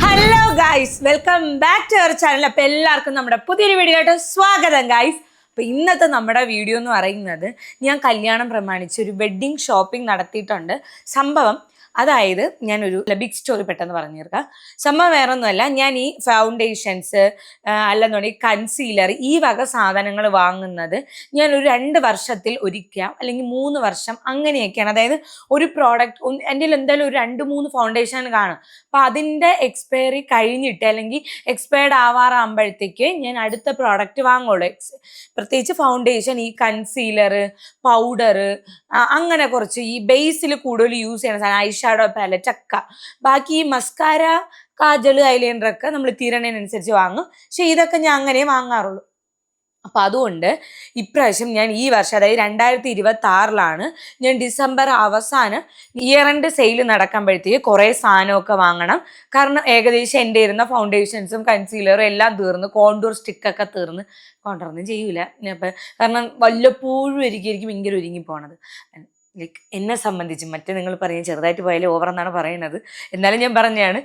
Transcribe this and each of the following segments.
Hello guys, welcome back to our channel. അപ്പോൾ എല്ലാവർക്കും നമ്മുടെ പുതിയൊരു വീഡിയോ ആയിട്ട് സ്വാഗതം ഗൈസ്. അപ്പോൾ ഇന്നത്തെ നമ്മുടെ വീഡിയോ എന്ന് പറയുന്നത്, ഞാൻ കല്യാണം പ്രമാണിച്ച് ഒരു വെഡ്ഡിങ് ഷോപ്പിംഗ് നടത്തിയിട്ടുണ്ട്. സംഭവം അതായത് ഞാനൊരു ബിഗ് സ്റ്റോറി പെട്ടെന്ന് പറഞ്ഞു തീർക്കാം. സംഭവം വേറെ ഒന്നുമല്ല, ഞാൻ ഈ ഫൗണ്ടേഷൻസ് അല്ലെന്നുണ്ടെങ്കിൽ കൺസീലർ ഈ വക സാധനങ്ങൾ വാങ്ങുന്നത് ഞാനൊരു 2 വർഷത്തിൽ ഒരിക്കൽ അല്ലെങ്കിൽ 3 വർഷം അങ്ങനെയൊക്കെയാണ്. അതായത് ഒരു പ്രോഡക്റ്റ് എൻ്റെ എന്തായാലും ഒരു 2-3 ഫൗണ്ടേഷൻ കാണും. അപ്പം അതിൻ്റെ എക്സ്പയറി കഴിഞ്ഞിട്ട് അല്ലെങ്കിൽ എക്സ്പയർഡ് ആവാറാകുമ്പോഴത്തേക്ക് ഞാൻ അടുത്ത പ്രോഡക്റ്റ് വാങ്ങുള്ളൂ. പ്രത്യേകിച്ച് ഫൗണ്ടേഷൻ, ഈ കൺസീലർ, പൗഡർ, അങ്ങനെ കുറച്ച് ഈ ബേസിൽ കൂടുതൽ യൂസ് ചെയ്യുന്ന സാധനം, ഐഷാഡോ പാലറ്റ് ഒക്കെ. ബാക്കി ഈ മസ്കാര, കാജൽ, ഐലൈനർ ഒക്കെ നമ്മൾ തീരണതിനനുസരിച്ച് വാങ്ങും. പക്ഷെ ഇതൊക്കെ ഞാൻ അങ്ങനെ വാങ്ങാറുള്ളൂ. അപ്പം അതുകൊണ്ട് ഇപ്രാവശ്യം ഞാൻ ഈ വർഷം, അതായത് 2026 ഞാൻ ഡിസംബർ അവസാനം ഇയർ എൻഡ് സെയിൽ നടക്കുമ്പോഴത്തേക്ക് കുറേ സാധനമൊക്കെ വാങ്ങണം. കാരണം ഏകദേശം എൻ്റെ ഇരുന്ന ഫൗണ്ടേഷൻസും കൺസീലറും എല്ലാം തീർന്ന്, കോണ്ടൂർ സ്റ്റിക്കൊക്കെ തീർന്ന്. കോണ്ടൂറൊന്നും ചെയ്യൂല അപ്പം, കാരണം വല്ലപ്പോഴും എനിക്ക് ഭയങ്കര ഒരുങ്ങി പോണത്. ലൈക്ക് എന്നെ സംബന്ധിച്ച്, മറ്റേ നിങ്ങൾ പറയും ചെറുതായിട്ട് പോയാലും ഓവർ എന്നാണ് പറയുന്നത്, എന്നാലും ഞാൻ പറഞ്ഞതാണ്.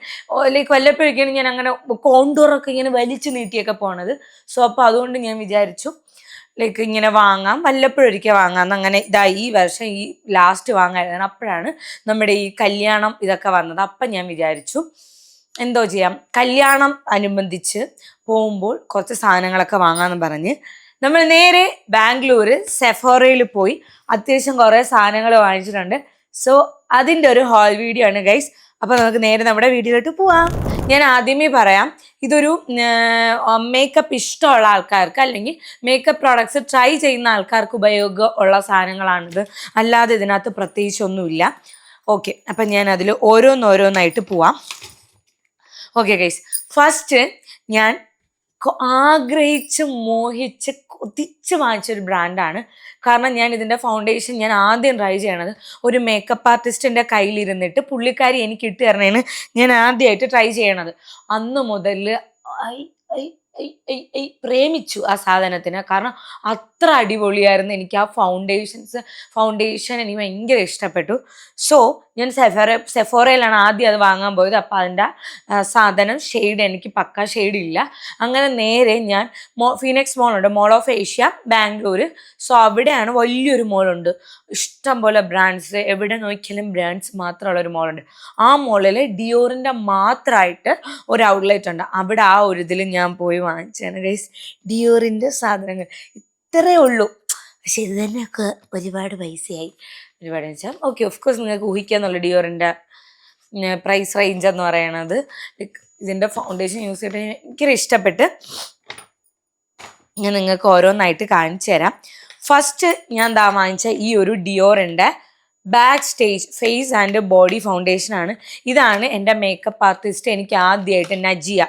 ലൈക്ക് വല്ലപ്പോഴൊക്കെയാണ് ഞാൻ അങ്ങനെ കോണ്ടൂറൊക്കെ ഇങ്ങനെ വലിച്ചു നീട്ടിയൊക്കെ പോണത്. സോ അപ്പോൾ അതുകൊണ്ട് ഞാൻ വിചാരിച്ചു ലൈക്ക് ഇങ്ങനെ വാങ്ങാം, വല്ലപ്പോഴൊരിക്കൽ വാങ്ങാം. അങ്ങനെ ഈ വർഷം ഈ ലാസ്റ്റ് വാങ്ങായിരുന്നു. അപ്പോഴാണ് നമ്മുടെ ഈ കല്യാണം ഇതൊക്കെ വന്നത്. അപ്പം ഞാൻ വിചാരിച്ചു എന്തോ ചെയ്യാം, കല്യാണം അനുബന്ധിച്ച് പോകുമ്പോൾ കുറച്ച് സാധനങ്ങളൊക്കെ വാങ്ങാമെന്ന് പറഞ്ഞ് നമ്മൾ നേരെ ബാംഗ്ലൂർ സെഫോറയിൽ പോയി അത്യാവശ്യം കുറേ സാധനങ്ങൾ വാങ്ങിച്ചിട്ടുണ്ട്. സോ അതിൻ്റെ ഒരു ഹോൾ വീഡിയോ ആണ് ഗൈസ്. അപ്പോൾ നമുക്ക് നേരെ നമ്മുടെ വീഡിയോയിലോട്ട് പോവാം. ഞാൻ ആദ്യമേ പറയാം, ഇതൊരു മേക്കപ്പ് ഇഷ്ടമുള്ള ആൾക്കാർക്ക് അല്ലെങ്കിൽ മേക്കപ്പ് പ്രോഡക്ട്സ് ട്രൈ ചെയ്യുന്ന ആൾക്കാർക്ക് ഉപയോഗം ഉള്ള സാധനങ്ങളാണിത്. അല്ലാതെ ഇതിനകത്ത് പ്രത്യേകിച്ചൊന്നുമില്ല. ഓക്കെ, അപ്പം ഞാൻ അതിൽ ഓരോന്നോരോന്നായിട്ട് പോവാം. ഓക്കെ ഗൈസ്, ഫസ്റ്റ് ഞാൻ ആഗ്രഹിച്ച് മോഹിച്ച് കൊതിച്ച് വാങ്ങിച്ചൊരു ബ്രാൻഡാണ്. കാരണം ഞാൻ ഇതിൻ്റെ ഫൗണ്ടേഷൻ ഞാൻ ആദ്യം ട്രൈ ചെയ്യണത് ഒരു മേക്കപ്പ് ആർട്ടിസ്റ്റിൻ്റെ കയ്യിലിരുന്നിട്ട് പുള്ളിക്കാരി എനിക്ക് ഇട്ട് തരണേന് ഞാൻ ആദ്യമായിട്ട് ട്രൈ ചെയ്യണത്. അന്ന് മുതൽ പ്രേമിച്ചു ആ സാധനത്തിന്. കാരണം അത്ര അടിപൊളിയായിരുന്നു. എനിക്ക് ആ ഫൗണ്ടേഷൻ എനിക്ക് ഭയങ്കര ഇഷ്ടപ്പെട്ടു. സോ ഞാൻ സെഫോറയിലാണ് ആദ്യം അത് വാങ്ങാൻ പോയത്. അപ്പോൾ അതിൻ്റെ സാധനം ഷെയ്ഡ് എനിക്ക് പക്ക ഷെയ്ഡ് ഇല്ല. അങ്ങനെ നേരെ ഞാൻ ഫീനിക്സ് മോളുണ്ട്, മോൾ ഓഫ് ഏഷ്യ ബാംഗ്ലൂർ. സോ അവിടെയാണ് വലിയൊരു മോളുണ്ട്, ഇഷ്ടം പോലെ ബ്രാൻഡ്സ്, എവിടെ നോക്കിയാലും ബ്രാൻഡ്സ് മാത്രമുള്ള ഒരു മോളുണ്ട്. ആ മോളിൽ ഡിയോറിൻ്റെ മാത്രമായിട്ട് ഒരു ഔട്ട്ലെറ്റ് ഉണ്ട്. അവിടെ ആ ഒരു ഇതിൽ ഞാൻ പോയി വാങ്ങിച്ചാണ് ഗൈസ് ഡിയോറിൻ്റെ സാധനങ്ങൾ. ഇത്രയേ ഉള്ളൂ, പക്ഷെ ഇത് തന്നെയൊക്കെ ഒരുപാട് പൈസയായി. ഒരുപാട് വെച്ചാൽ ഓക്കെ, ഓഫ് കോഴ്സ് നിങ്ങൾക്ക് ഊഹിക്കാന്നുള്ള ഡിയോറിൻ്റെ പ്രൈസ് റേഞ്ച് എന്ന് പറയണത്. ഇതിൻ്റെ ഫൗണ്ടേഷൻ യൂസ് ചെയ്തിട്ട് ഭയങ്കര ഇഷ്ടപ്പെട്ട്. ഞാൻ നിങ്ങൾക്ക് ഓരോന്നായിട്ട് കാണിച്ചു തരാം. ഫസ്റ്റ് ഞാൻ വാങ്ങിച്ച ഈ ഒരു ഡിയോറിൻ്റെ backstage face and body ഫൗണ്ടേഷനാണ്. ഇതാണ് എൻ്റെ മേക്കപ്പ് ആർട്ടിസ്റ്റ് എനിക്ക് ആദ്യമായിട്ട്, നജിയ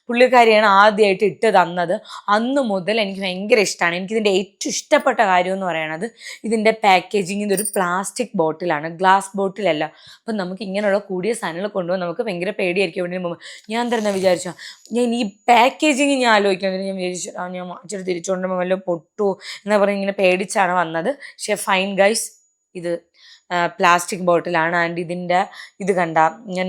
പുള്ളിക്കാരിയാണ് ആദ്യമായിട്ട് ഇട്ട് തന്നത്. അന്ന് മുതൽ എനിക്ക് ഭയങ്കര ഇഷ്ടമാണ്. എനിക്കിതിൻ്റെ ഏറ്റവും ഇഷ്ടപ്പെട്ട കാര്യം എന്ന് പറയുന്നത് ഇതിൻ്റെ പാക്കേജിങ്. ഇതൊരു പ്ലാസ്റ്റിക് ബോട്ടിലാണ്, ഗ്ലാസ് ബോട്ടിലല്ല. അപ്പം നമുക്ക് ഇങ്ങനെയുള്ള കൂടിയ സാധനങ്ങൾ കൊണ്ടുപോകാൻ നമുക്ക് ഭയങ്കര പേടിയായിരിക്കും. ഇവിടെ മുമ്പ് ഞാൻ തന്നെ വിചാരിച്ചു, ഞാൻ ഈ പാക്കേജിങ് ഞാൻ ആലോചിക്കുന്നത്, ഞാൻ വിചാരിച്ചു ഞാൻ വാങ്ങിച്ചിട്ട് തിരിച്ചുകൊണ്ടുമ്പോൾ വല്ലതും പൊട്ടുമോ എന്ന് പറഞ്ഞ് ഇങ്ങനെ പേടിച്ചാണ് വന്നത്. പക്ഷേ ഫൈൻ ഗൈസ്, ഇത് പ്ലാസ്റ്റിക് ബോട്ടിലാണ്. ആൻഡ് ഇതിൻ്റെ ഇത് കണ്ട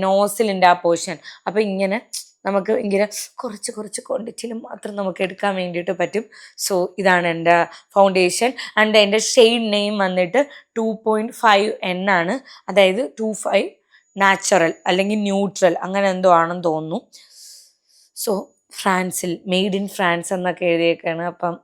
നോസിലിൻ്റെ ആ പോർഷൻ, അപ്പോൾ ഇങ്ങനെ നമുക്ക് ഇങ്ങനെ കുറച്ച് കുറച്ച് ക്വാണ്ടിറ്റിയിൽ മാത്രം നമുക്ക് എടുക്കാൻ വേണ്ടിയിട്ട് പറ്റും. സോ ഇതാണ് എൻ്റെ ഫൗണ്ടേഷൻ. ആൻഡ് എൻ്റെ ഷെയ്ഡ് നെയിം വന്നിട്ട് 2.5N ആണ്. അതായത് 25 നാച്ചുറൽ അല്ലെങ്കിൽ ന്യൂട്രൽ അങ്ങനെ എന്തോ ആണെന്ന് തോന്നുന്നു. സോ ഫ്രാൻസിൽ, മെയ്ഡ് ഇൻ ഫ്രാൻസ് എന്നൊക്കെ എഴുതിയേക്കാണ്. അപ്പം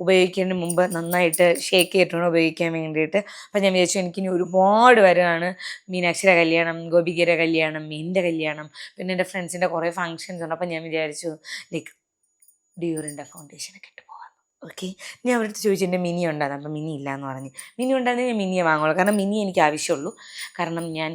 ഉപയോഗിക്കുന്നതിന് മുമ്പ് നന്നായിട്ട് ഷേക്ക് ചെയ്തിട്ടാണ് ഉപയോഗിക്കാൻ വേണ്ടിയിട്ട്. അപ്പം ഞാൻ വിചാരിച്ചു എനിക്കിനി ഒരുപാട് വരെയാണ്. മീനാക്ഷിയുടെ കല്യാണം, ഗോപികയുടെ കല്യാണം, എൻ്റെ കല്യാണം, പിന്നെ എൻ്റെ ഫ്രണ്ട്സിൻ്റെ കുറേ ഫങ്ഷൻസ് ഉണ്ട്. അപ്പം ഞാൻ വിചാരിച്ചു ലൈക്ക് ഡിയോറിൻ്റെ ഫൗണ്ടേഷനൊക്കെ ഇട്ട് പോകാം. ഓക്കെ, ഞാൻ അവരുടെ ചോദിച്ചു എൻ്റെ മിനി ഉണ്ടായിരുന്നു. അപ്പം മിനി ഇല്ല എന്ന് പറഞ്ഞ്. മിനി ഉണ്ടായിരുന്നെങ്കിൽ ഞാൻ മിനിയെ വാങ്ങുള്ളൂ. കാരണം മിനി എനിക്ക് ആവശ്യമുള്ളൂ. കാരണം ഞാൻ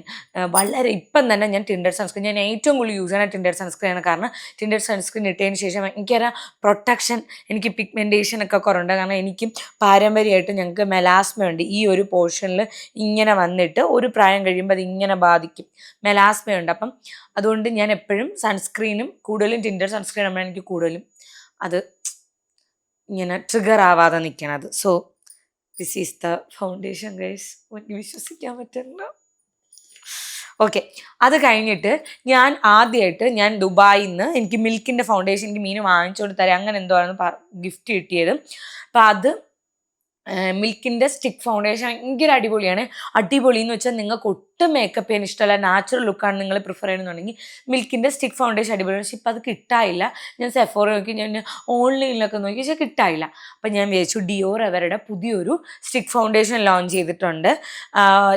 വളരെ ഇപ്പം തന്നെ ഞാൻ ടിൻഡർ സൺസ്ക്രീൻ, ഞാൻ ഏറ്റവും കൂടുതൽ യൂസ് ചെയ്യുന്ന ടിൻഡർ സൺസ്ക്രീനാണ്. കാരണം ടിൻഡർ സൺസ്ക്രീൻ ഇട്ടതിന് ശേഷം എനിക്കൊരു പ്രൊട്ടക്ഷൻ, എനിക്ക് പിഗ്മെൻറ്റേഷൻ ഒക്കെ കുറവുണ്ട്. കാരണം എനിക്കും പാരമ്പര്യമായിട്ട് ഞങ്ങൾക്ക് മെലാസ്മയുണ്ട്. ഈ ഒരു പോർഷനിൽ ഇങ്ങനെ വന്നിട്ട് ഒരു പ്രായം കഴിയുമ്പോൾ അത് ഇങ്ങനെ ബാധിക്കും, മെലാസ്മയുണ്ട്. അപ്പം അതുകൊണ്ട് ഞാൻ എപ്പോഴും സൺസ്ക്രീനും കൂടുതലും ടിൻഡർ സൺസ്ക്രീൻ ആകുമ്പോൾ എനിക്ക് കൂടുതലും അത് ഇങ്ങനെ ട്രിഗർ ആവാതെ നിൽക്കണത്. So this is the foundation guys. എനിക്ക് വിശ്വസിക്കാൻ പറ്റില്ല. ഓക്കെ, അത് കഴിഞ്ഞിട്ട് ഞാൻ ദുബായിൽ നിന്ന് എനിക്ക് മിൽക്കിൻ്റെ ഫൗണ്ടേഷൻ എനിക്ക് മീൻ വാങ്ങിച്ചുകൊണ്ട് തരാം, അങ്ങനെ എന്തോ ആണ് ഗിഫ്റ്റ് കിട്ടിയത്. അപ്പം അത് മിൽക്കിൻ്റെ സ്റ്റിക്ക് ഫൗണ്ടേഷൻ ഭയങ്കര അടിപൊളിയാണ്. അടിപൊളി എന്ന് വെച്ചാൽ നിങ്ങൾക്ക് ഒട്ടും മേക്കപ്പ് ചെയ്യാൻ ഇഷ്ടമല്ല, നാച്ചുറൽ ലുക്കാണ് നിങ്ങൾ പ്രിഫർ ചെയ്യണമെന്നുണ്ടെങ്കിൽ മിൽക്കിൻ്റെ സ്റ്റിക്ക് ഫൗണ്ടേഷൻ അടിപൊളിയാണ്. പക്ഷെ ഇപ്പം അത് കിട്ടായില്ല. ഞാൻ സെഫോറ നോക്കി, ഞാൻ ഓൺലൈനിലൊക്കെ നോക്കി, പക്ഷേ കിട്ടായില്ല. അപ്പം ഞാൻ വിചാരിച്ചു ഡിയോർ അവരുടെ പുതിയൊരു സ്റ്റിക്ക് ഫൗണ്ടേഷൻ ലോഞ്ച് ചെയ്തിട്ടുണ്ട്.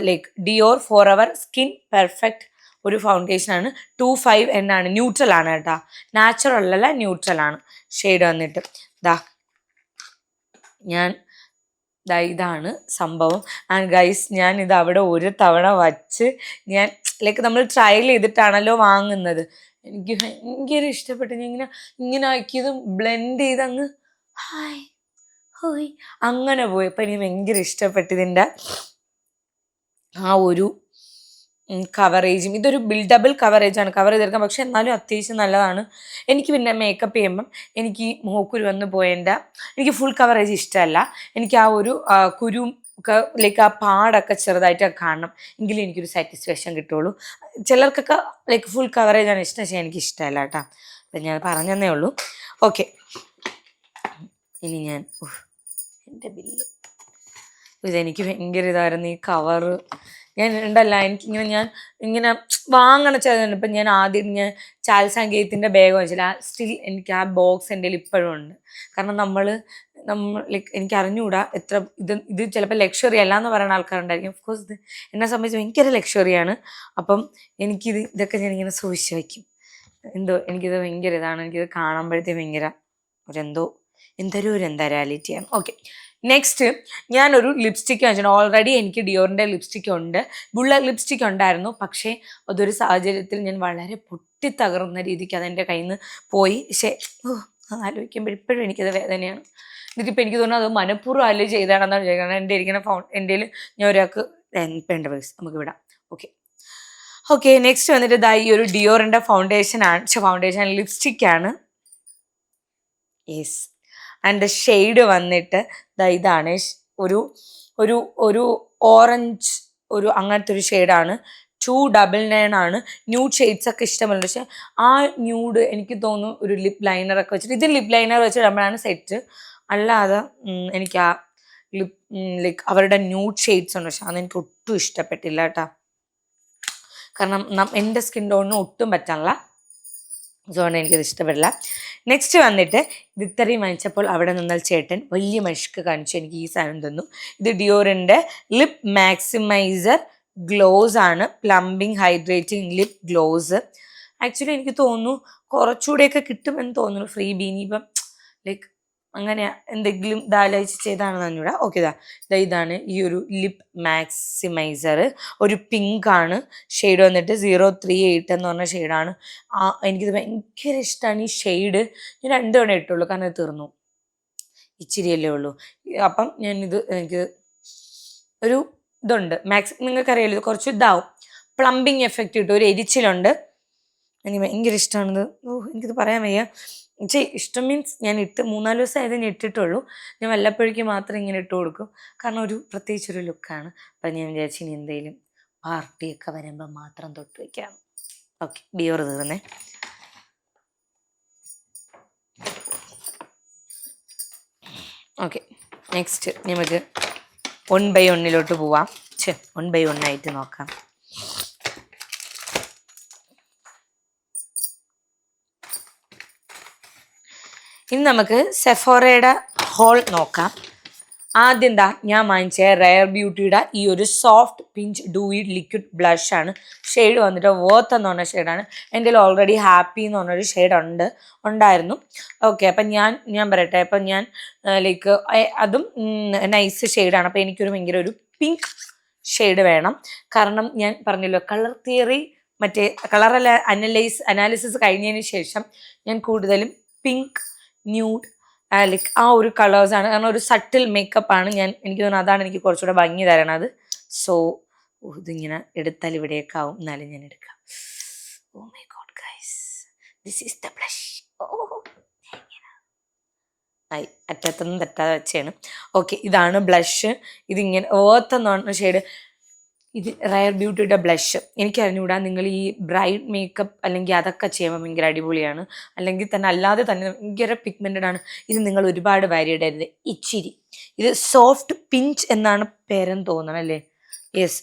Like Dior for our skin perfect ഒരു ഫൗണ്ടേഷനാണ്. 25 എന്നാണ്, ന്യൂട്രൽ ആണ് കേട്ടോ, നാച്ചുറൽ അല്ല, ന്യൂട്രൽ ആണ് ഷെയ്ഡ് വന്നിട്ട്. ഇതാണ് സംഭവം. ആൻഡ് ഗൈസ്, ഞാൻ ഇത് അവിടെ ഒരു തവണ വച്ച് ഞാൻ ലൈക്ക് നമ്മൾ ട്രയൽ ചെയ്തിട്ടാണല്ലോ വാങ്ങുന്നത്. എനിക്ക് ഭയങ്കര ഇഷ്ടപ്പെട്ടു. ഞാൻ ഇങ്ങനെ ആക്കിയത് ബ്ലെൻഡ് ചെയ്ത് അങ്ങ് ഹായ് ഹോയ് അങ്ങനെ പോയി. അപ്പം എനിക്ക് ഭയങ്കര ഇഷ്ടപ്പെട്ടു ഇതിൻ്റെ ആ ഒരു കവറേജും. ഇതൊരു ബിൽഡബിൾ കവറേജാണ്, കവർ ചെയ്തെടുക്കാം, പക്ഷെ എന്നാലും അത്യാവശ്യം നല്ലതാണ്. എനിക്ക് പിന്നെ മേക്കപ്പ് ചെയ്യുമ്പം എനിക്ക് മൂക്കുരു വന്ന് പോയതിൻ്റെ എനിക്ക് ഫുൾ കവറേജ് ഇഷ്ടമല്ല. എനിക്ക് ആ ഒരു കുരു ലൈക്ക് ആ പാടൊക്കെ ചെറുതായിട്ട് കാണണം, എങ്കിലും എനിക്കൊരു സാറ്റിസ്ഫാക്ഷൻ കിട്ടുള്ളൂ. ചിലർക്കൊക്കെ ലൈക്ക് ഫുൾ കവറേജാണ് ഇഷ്ടം, പക്ഷേ എനിക്ക് ഇഷ്ടമല്ല കേട്ടോ. അപ്പം ഞാൻ പറഞ്ഞതേ ഉള്ളൂ. ഓക്കെ, ഇനി ഞാൻ എൻ്റെ ബില്ല് ഇതെനിക്ക് ഭയങ്കര ഇതായിരുന്നു ഈ കവറ്. ഞാൻ എനിക്കിങ്ങനെ ഞാൻ ഇങ്ങനെ വാങ്ങണ ചെയ്തിട്ടുണ്ട്. ഇപ്പം ഞാൻ ആദ്യം ചാൽ സംഗീതത്തിൻ്റെ ബാഗ് വാങ്ങിച്ചില്ല, സ്റ്റിൽ എനിക്ക് ആ ബോക്സ് എൻ്റെ കയ്യിൽ ഇപ്പോഴും ഉണ്ട്. കാരണം നമ്മൾ ലൈക്ക് എനിക്ക് അറിഞ്ഞുകൂടാ എത്ര ഇത് ചിലപ്പോൾ ലക്ഷറി അല്ല എന്ന് പറയുന്ന ആൾക്കാരുണ്ടായിരിക്കും. ഓഫ്കോഴ്സ് ഇത് എന്നെ സംബന്ധിച്ച് ഭയങ്കര ലക്ഷറിയാണ്. അപ്പം ഇതൊക്കെ ഞാനിങ്ങനെ സൂക്ഷിച്ച് വയ്ക്കും. എന്തോ എനിക്കിത് ഭയങ്കര ഇതാണ്, എനിക്കിത് കാണുമ്പോഴത്തേക്കും ഭയങ്കര ഒരു എന്തരാലിറ്റിയാണ്. ഓക്കെ, നെക്സ്റ്റ് ഞാനൊരു ലിപ്സ്റ്റിക്ക് വാങ്ങിച്ചിട്ടുണ്ട്. ഓൾറെഡി എനിക്ക് ഡിയോറിൻ്റെ ലിപ്സ്റ്റിക്ക് ഉണ്ട്, ബുള്ളറ്റ് ലിപ്സ്റ്റിക്ക് ഉണ്ടായിരുന്നു. പക്ഷേ അതൊരു സാഹചര്യത്തിൽ ഞാൻ വളരെ പൊട്ടിത്തകർന്ന രീതിക്ക് അതെൻ്റെ കയ്യിൽ നിന്ന് പോയി. പക്ഷേ ആലോചിക്കുമ്പോൾ ഇപ്പോഴും എനിക്കത് വേദനയാണ്. എന്നിട്ടിപ്പോൾ എനിക്ക് തോന്നുന്നു അത് മനഃപൂർവ്വം അല്ല ചെയ്താണെന്നാണ് വിചാരിക്കുന്നത്. എൻ്റെ ഇരിക്കുന്ന എൻ്റെ ഞാൻ ഒരാൾക്ക് വേണ്ട പൈസ നമുക്ക് വിടാം. ഓക്കെ, നെക്സ്റ്റ് വന്നിട്ട് ഈ ഒരു ഡിയോറിൻ്റെ ഫൗണ്ടേഷൻ ലിപ്സ്റ്റിക്കാണ്. യെസ്, ആൻഡ് ഷെയ്ഡ് വന്നിട്ട് ഇതാണ് ഒരു ഒരു ഒരു ഓറഞ്ച് ഒരു അങ്ങനത്തെ ഒരു ഷെയ്ഡാണ്. 299 ആണ്. ന്യൂഡ് ഷെയ്ഡ്സ് ഒക്കെ ഇഷ്ടമല്ല, പക്ഷെ ആ ന്യൂഡ് എനിക്ക് തോന്നുന്നു ഒരു ലിപ് ലൈനറൊക്കെ വെച്ചിട്ട്, ഇത് ലിപ് ലൈനർ വെച്ചിട്ട് നമ്മളാണ് സെറ്റ്. അല്ലാതെ എനിക്ക് ആ ലിപ് ലൈക്ക് അവരുടെ ന്യൂഡ് ഷെയ്ഡ്സ് ഉണ്ട്, പക്ഷെ അതെനിക്ക് ഒട്ടും ഇഷ്ടപ്പെട്ടില്ല കേട്ടോ. കാരണം എൻ്റെ സ്കിൻ ടോണിന് ഒട്ടും പറ്റാനുള്ള, അതുകൊണ്ട് എനിക്കത് ഇഷ്ടപ്പെടില്ല. നെക്സ്റ്റ് വന്നിട്ട് ഇത് ഇത്രയും വാങ്ങിച്ചപ്പോൾ അവിടെ നിന്നാൽ ചേട്ടൻ വലിയ മഷ്ക്ക് കാണിച്ചു എനിക്ക് ഈ സാധനം തന്നു. ഇത് ഡിയോറിൻ്റെ ലിപ് മാക്സിമൈസർ ഗ്ലോസ് ആണ്, plumping hydrating lip gloss. Actually എനിക്ക് തോന്നുന്നു കുറച്ചുകൂടെയൊക്കെ കിട്ടുമെന്ന് തോന്നുന്നു ഫ്രീ ബീനി. ഇപ്പം ലൈക്ക് അങ്ങനെ എന്തെങ്കിലും ഇതാലോചിച്ച് ചെയ്താണെന്ന് പറഞ്ഞൂടാ. ഓക്കെ, ഇതാണ് ഈ ഒരു ലിപ് മാക്സിമൈസർ. ഒരു പിങ്ക് ആണ് ഷെയ്ഡ് വന്നിട്ട് 038 എന്ന് പറഞ്ഞ ഷെയ്ഡാണ്. എനിക്കിത് ഭയങ്കര ഇഷ്ടമാണ് ഈ ഷെയ്ഡ്. ഞാൻ 2 തവണ ഇട്ടുള്ളൂ, കാരണം ഇത് തീർന്നു, ഇച്ചിരിയല്ലേ ഉള്ളൂ. അപ്പം എനിക്ക് ഒരു ഇതുണ്ട് നിങ്ങൾക്കറിയാലോ, ഇത് കുറച്ച് ഇതാവും, പ്ലംബിങ് എഫക്റ്റ് കിട്ടും, ഒരു എരിച്ചിലുണ്ട്. എനിക്ക് ഭയങ്കര ഇഷ്ടമാണിത്. എനിക്കിത് പറയാൻ വയ്യ. ഇഷ്ടം മീൻസ് ഞാൻ 3-4 ദിവസമായത് ഞാൻ ഇട്ടിട്ടുള്ളൂ. ഞാൻ വല്ലപ്പോഴേക്കും മാത്രം ഇങ്ങനെ ഇട്ട് കൊടുക്കും, കാരണം ഒരു പ്രത്യേകിച്ചൊരു ലുക്കാണ്. അപ്പം ഞാൻ വിചാരിച്ചു ഇനി എന്തെങ്കിലും പാർട്ടിയൊക്കെ വരുമ്പോൾ മാത്രം തൊട്ട് വയ്ക്കാം. ഓക്കെ, ഡിയോർ തീർന്നേ. ഓക്കെ, നെക്സ്റ്റ് നമുക്ക് 1 by 1 പോവാം. 1 by 1 ആയിട്ട് നോക്കാം. ഇനി നമുക്ക് സെഫോറയുടെ ഹോൾ നോക്കാം. ആദ്യം ഞാൻ വാങ്ങിച്ച റെയർ ബ്യൂട്ടിയുടെ ഈ ഒരു soft pinch Dewey liquid blush ആണ്. ഷെയ്ഡ് വന്നിട്ട് വർത്ത് എന്ന് പറഞ്ഞ ഷെയ്ഡാണ്. എൻ്റെ കയ്യിൽ ഓൾറെഡി ഹാപ്പി എന്ന് പറഞ്ഞൊരു ഷെയ്ഡ് ഉണ്ടായിരുന്നു. ഓക്കെ, അപ്പം ഞാൻ പറയട്ടെ. അപ്പം ഞാൻ ലൈക്ക് അതും നൈസ് ഷെയ്ഡാണ്. അപ്പം എനിക്കൊരു ഭയങ്കര ഒരു പിങ്ക് ഷെയ്ഡ് വേണം. കാരണം ഞാൻ പറഞ്ഞല്ലോ, കളർ തിയറി മറ്റേ കളർ അനാലിസിസ് കഴിഞ്ഞതിന് ശേഷം ഞാൻ കൂടുതലും പിങ്ക്, ന്യൂഡ്, ലൈക്ക് ആ ഒരു കളേഴ്സാണ്. കാരണം ഒരു സട്ടിൽ മേക്കപ്പാണ്. എനിക്ക് തോന്നുന്നു അതാണ് എനിക്ക് കുറച്ചുകൂടെ ഭംഗി തരണത്. സോ ഇതിങ്ങനെ എടുത്താൽ ഇവിടെയൊക്കെ ആവും, എന്നാലും ഞാൻ എടുക്കാം. Oh my god guys, this is the blush. അറ്റത്തൊന്നും തെറ്റാതെ വെച്ചാണ്. ഓക്കെ, ഇതാണ് ബ്ലഷ്. ഇതിങ്ങനെ എന്ന് പറഞ്ഞ ഷെയ്ഡ്. ഇത് റയർ ബ്യൂട്ടിയുടെ ബ്ലഷ്. എനിക്കറിഞ്ഞൂടാ, നിങ്ങൾ ഈ ബ്രൈറ്റ് മേക്കപ്പ് അല്ലെങ്കിൽ അതൊക്കെ ചെയ്യുമ്പോൾ ഭയങ്കര അടിപൊളിയാണ്, അല്ലെങ്കിൽ തന്നെ അല്ലാതെ തന്നെ ഭയങ്കര പിഗ്മെൻറ്റഡ് ആണ്. ഇത് നിങ്ങൾ ഒരുപാട് വാരിയിടരുത്, ഇച്ചിരി. ഇത് സോഫ്റ്റ് പിഞ്ച് എന്നാണ് പേരെന്ന് തോന്നണം അല്ലേ? യെസ്.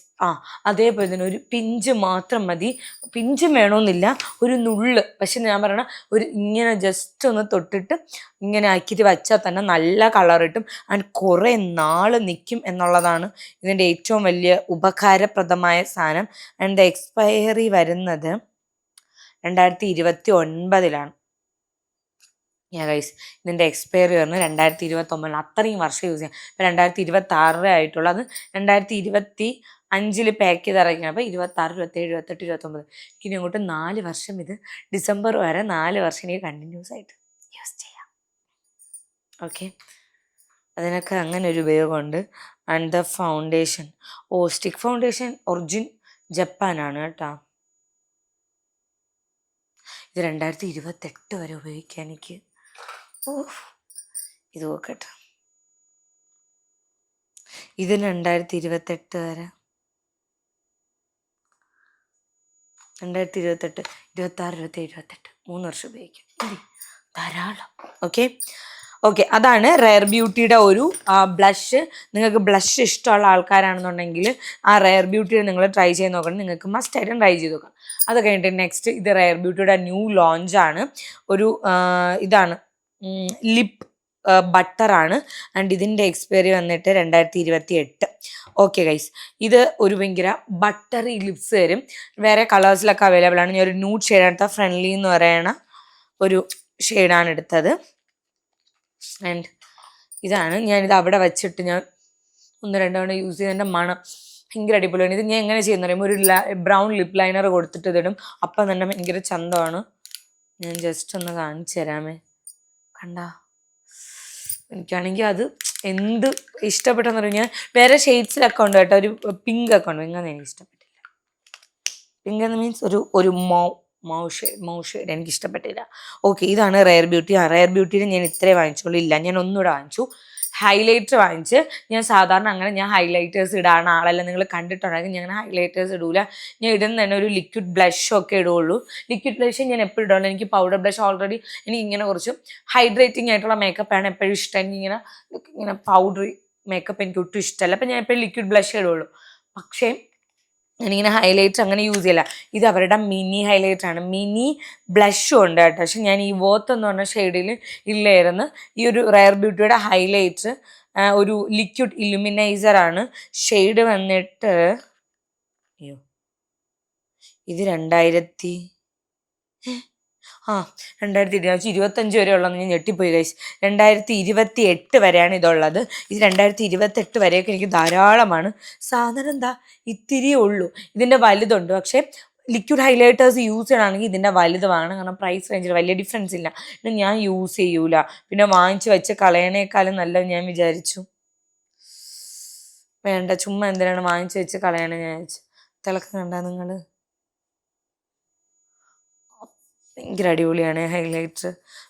അതേപോലെ തന്നെ ഒരു പിഞ്ച് മാത്രം മതി. പിഞ്ചും വേണമെന്നില്ല, ഒരു നുള്ള്. പക്ഷെ ഞാൻ പറയണ ഒരു ഇങ്ങനെ ജസ്റ്റ് ഒന്ന് തൊട്ടിട്ട് ഇങ്ങനെ ആക്കിയിട്ട് വെച്ചാൽ തന്നെ നല്ല കളർ കിട്ടും ആൻഡ് കുറേ നാൾ നിൽക്കും എന്നുള്ളതാണ് ഇതിൻ്റെ ഏറ്റവും വലിയ ഉപകാരപ്രദമായ സാധനം. ആൻഡ് എക്സ്പയറി വരുന്നത് 2029 ഗൈസ്. ഇതിൻ്റെ എക്സ്പയറി വരുന്നത് 2029. അത്രയും വർഷം യൂസ് ചെയ്യാം. ഇപ്പം 2026 ആയിട്ടുള്ളൂ. അത് 2025 പാക്ക് ചെയ്ത് ഇറങ്ങിയത്. അപ്പോൾ 26, 27, 28, 29 ഇനി അങ്ങോട്ട് 4 വർഷം. ഇത് ഡിസംബർ വരെ 4 വർഷം എനിക്ക് കണ്ടിന്യൂസ് ആയിട്ട് യൂസ് ചെയ്യാം. ഓക്കെ, അതിനൊക്കെ അങ്ങനെ ഒരു ഉപയോഗമുണ്ട്. And the foundation, stick foundation origin ജപ്പാനാണ് കേട്ടോ. ഇത് 2028 വരെ ഉപയോഗിക്കാം എനിക്ക്. ഇത് നോക്കട്ടെ, ഇത് 2028 വരെ, 2028, 26, 27, 28, 3 വർഷം ഉപയോഗിക്കാം, ധാരാളം. ഓക്കെ, അതാണ് റയർ ബ്യൂട്ടിയുടെ ഒരു ബ്ലഷ്. നിങ്ങൾക്ക് ബ്ലഷ് ഇഷ്ടമുള്ള ആൾക്കാരാണെന്നുണ്ടെങ്കിൽ ആ റയർ ബ്യൂട്ടിയുടെ നിങ്ങൾ ട്രൈ ചെയ്ത് നോക്കണം. നിങ്ങൾക്ക് മസ്റ്റായിട്ടും ട്രൈ ചെയ്ത് നോക്കാം. അത് കഴിഞ്ഞിട്ട് നെക്സ്റ്റ്, ഇത് റയർ ബ്യൂട്ടിയുടെ ന്യൂ ലോഞ്ചാണ്. ഒരു ഇതാണ് ലിപ്പ് ബട്ടറാണ്. ആൻഡ് ഇതിൻ്റെ എക്സ്പയറി വന്നിട്ട് 2028. ഓക്കെ ഗൈസ്, ഇത് ഒരു ഭയങ്കര ബട്ടറി ലിപ്സ് വരും. വേറെ കളേഴ്സിലൊക്കെ അവൈലബിൾ ആണ്. ഞാൻ ഒരു ന്യൂഡ് ഷെയ്ഡ് എടുത്ത ഫ്രണ്ട്ലി എന്ന് പറയുന്ന ഒരു ഷെയ്ഡാണ് എടുത്തത്. ആൻഡ് ഇതാണ് ഞാനിത് അവിടെ വെച്ചിട്ട് ഞാൻ 1-2 തവണ യൂസ് ചെയ്തതിൻ്റെ മണം ഭയങ്കര അടിപൊളിയാണ്. ഇത് ഞാൻ എങ്ങനെ ചെയ്യുന്ന പറയുമ്പോൾ ഒരു ബ്രൗൺ ലിപ്പ് ലൈനർ കൊടുത്തിട്ട് ഇതിടും. അപ്പം തന്നെ ഭയങ്കര ചന്തമാണ്. ഞാൻ ജസ്റ്റ് ഒന്ന് കാണിച്ചു തരാമേ. കണ്ടാ, എനിക്കാണെങ്കിൽ അത് എന്ത് ഇഷ്ടപ്പെട്ടെന്ന് പറഞ്ഞാൽ വേറെ ഷെയ്ഡ്സിലൊക്കെ ഉണ്ട് കേട്ടോ. ഒരു പിങ്ക് ഒക്കെ ഉണ്ട്. പിങ്ക് എനിക്ക് ഇഷ്ടപ്പെട്ടില്ല. പിങ്ക് എന്ന് മീൻസ് ഒരു മൗ ഷെയ്ഡ് എനിക്ക് ഇഷ്ടപ്പെട്ടില്ല. ഓക്കെ, ഇതാണ് റയർ ബ്യൂട്ടി. റയർ ബ്യൂട്ടിയിൽ ഞാൻ ഇത്രേ വാങ്ങിച്ചോളൂ. ഇല്ല, ഞാൻ ഒന്നുകൂടെ വാങ്ങിച്ചു. ഹൈലൈറ്റർ വാങ്ങിച്ച്. ഞാൻ സാധാരണ അങ്ങനെ ഞാൻ ഹൈലൈറ്റേഴ്സ് ഇടാണ് ആളെല്ലാം നിങ്ങൾ കണ്ടിട്ടുണ്ടെങ്കിൽ ഞാൻ ഹൈലൈറ്റേഴ്സ് ഇടൂല. ഞാൻ ഇടുന്ന തന്നെ ഒരു ലിക്വിഡ് ബ്ലഷൊക്കെ ഇടുകയുള്ളൂ. ലിക്വിഡ് ബ്ലഷ് ഞാൻ എപ്പോഴും ഇടുള്ളൂ. എനിക്ക് പൗഡർ ബ്ലഷ് ഓൾറെഡി എനിക്ക് ഇങ്ങനെ കുറച്ച് ഹൈഡ്രേറ്റിംഗ് ആയിട്ടുള്ള മേക്കപ്പാണ് എപ്പോഴും ഇഷ്ടം. എനിക്കിങ്ങനെ പൗഡറി മേക്കപ്പ് എനിക്ക് ഒട്ടും ഇഷ്ടമല്ല. അപ്പം ഞാൻ എപ്പോഴും ലിക്വിഡ് ബ്ലഷ് ഇടുള്ളൂ. പക്ഷേ ഞാനിങ്ങനെ ഹൈലൈറ്റർ അങ്ങനെ യൂസ് ചെയ്യില്ല. ഇത് അവരുടെ മിനി ഹൈലൈറ്റർ ആണ്. മിനി ബ്ലഷും ഉണ്ട് കേട്ടോ. പക്ഷെ ഞാൻ ഈ വോത്ത് എന്ന് പറഞ്ഞ ഷെയ്ഡിൽ ഇല്ലായിരുന്നു. ഈ ഒരു റയർ ബ്യൂട്ടിയുടെ ഹൈലൈറ്റർ ഒരു ലിക്വിഡ് ഇലുമിനൈസർ ആണ്. ഷെയ്ഡ് വന്നിട്ട് ഇത് 2025 വരെ ഉള്ളതെന്ന് ഞാൻ ഞെട്ടിപ്പോയി ഗൈസ്. 2028 വരെയാണ് ഇതുള്ളത്. ഇത് 2028 വരെയൊക്കെ എനിക്ക് ധാരാളമാണ്. സാധനം എന്താ ഇത്തിരിയേ ഉള്ളൂ. ഇതിൻ്റെ വലുതുണ്ട്. പക്ഷേ ലിക്വിഡ് ഹൈലൈറ്റേഴ്സ് യൂസ് ചെയ്യണമെങ്കിൽ ഇതിൻ്റെ വലുതുമാണ്. കാരണം പ്രൈസ് റേഞ്ചിൽ വലിയ ഡിഫറൻസ് ഇല്ല. പിന്നെ ഞാൻ യൂസ് ചെയ്യൂല. പിന്നെ വാങ്ങിച്ച് വെച്ച് കളയണേക്കാളും നല്ലത് ഞാൻ വിചാരിച്ചു. വേണ്ട, ചുമ്മാ എന്തിനാണ് വാങ്ങിച്ച് വെച്ച് കളയണേ ഞാൻ വിചാരിച്ചു. തിളക്കം കണ്ടാ നിങ്ങൾ? ഭയങ്കര അടിപൊളിയാണ് ഹൈലൈറ്റർ.